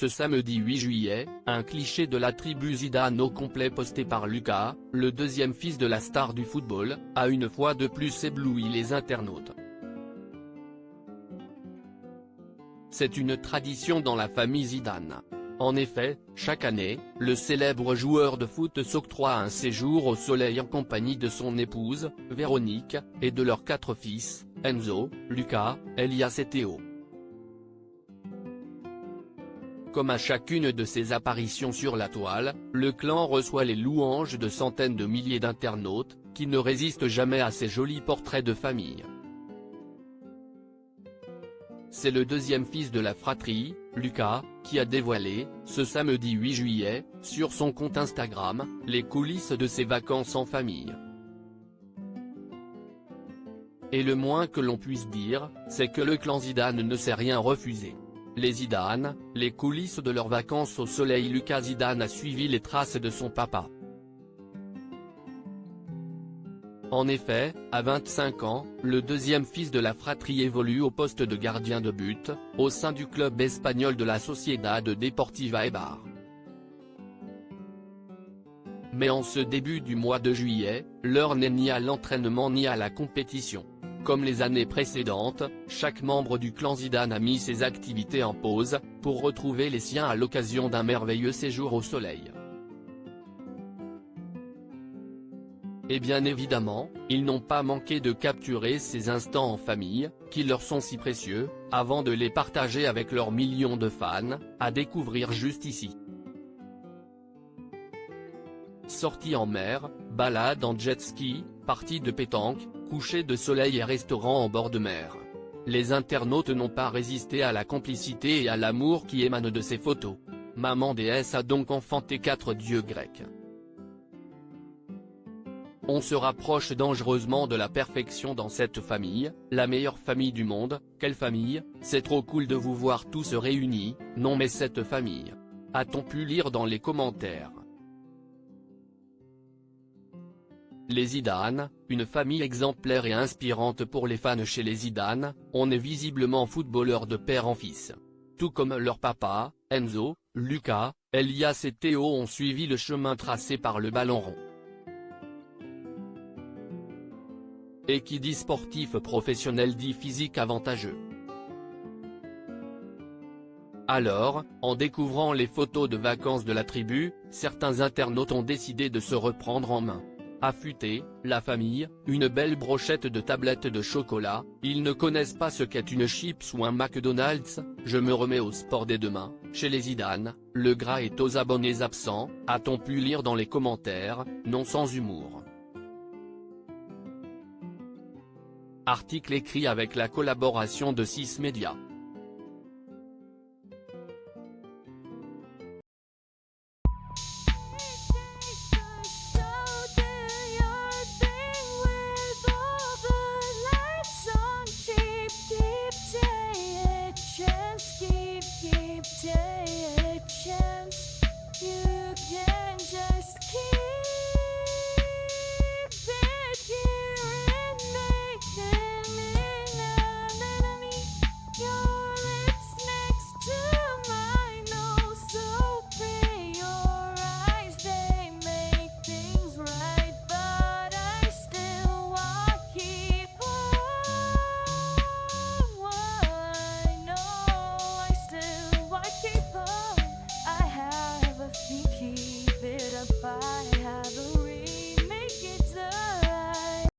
ce samedi 8 juillet, un cliché de la tribu Zidane au complet posté par Lucas, le deuxième fils de la star du football, a une fois de plus ébloui les internautes. C'est une tradition dans la famille Zidane. En effet, chaque année, le célèbre joueur de foot s'octroie un séjour au soleil en compagnie de son épouse, Véronique, et de leurs 4 fils, Enzo, Lucas, Elias et Théo. Comme à chacune de ses apparitions sur la toile, le clan reçoit les louanges de centaines de milliers d'internautes, qui ne résistent jamais à ces jolis portraits de famille. C'est le deuxième fils de la fratrie, Lucas, qui a dévoilé, ce samedi 8 juillet, sur son compte Instagram, les coulisses de ses vacances en famille. Et le moins que l'on puisse dire, c'est que le clan Zidane ne s'est rien refusé. Les Zidane, les coulisses de leurs vacances au soleil. Lucas Zidane a suivi les traces de son papa. En effet, à 25 ans, le deuxième fils de la fratrie évolue au poste de gardien de but, au sein du club espagnol de la Sociedad Deportiva Eibar. Mais en ce début du mois de juillet, l'heure n'est ni à l'entraînement ni à la compétition. Comme les années précédentes, chaque membre du clan Zidane a mis ses activités en pause, pour retrouver les siens à l'occasion d'un merveilleux séjour au soleil. Et bien évidemment, ils n'ont pas manqué de capturer ces instants en famille, qui leur sont si précieux, avant de les partager avec leurs millions de fans, à découvrir juste ici. Sorties en mer, balades en jet ski, parties de pétanque, coucher de soleil et restaurants en bord de mer. Les internautes n'ont pas résisté à la complicité et à l'amour qui émanent de ces photos. Maman déesse a donc enfanté 4 dieux grecs. On se rapproche dangereusement de la perfection dans cette famille, la meilleure famille du monde. Quelle famille, c'est trop cool de vous voir tous réunis, non mais cette famille. A-t-on pu lire dans les commentaires. Les Zidane, une famille exemplaire et inspirante pour les fans. Chez les Zidane, on est visiblement footballeur de père en fils. Tout comme leur papa, Enzo, Lucas, Elias et Théo ont suivi le chemin tracé par le ballon rond. Et qui dit sportif professionnel dit physique avantageux. Alors, en découvrant les photos de vacances de la tribu, certains internautes ont décidé de se reprendre en main. Affûté, la famille, une belle brochette de tablettes de chocolat, ils ne connaissent pas ce qu'est une chips ou un McDonald's. Je me remets au sport dès demain. Chez les Zidane, le gras est aux abonnés absents, a-t-on pu lire dans les commentaires, non sans humour. Article écrit avec la collaboration de 6 médias.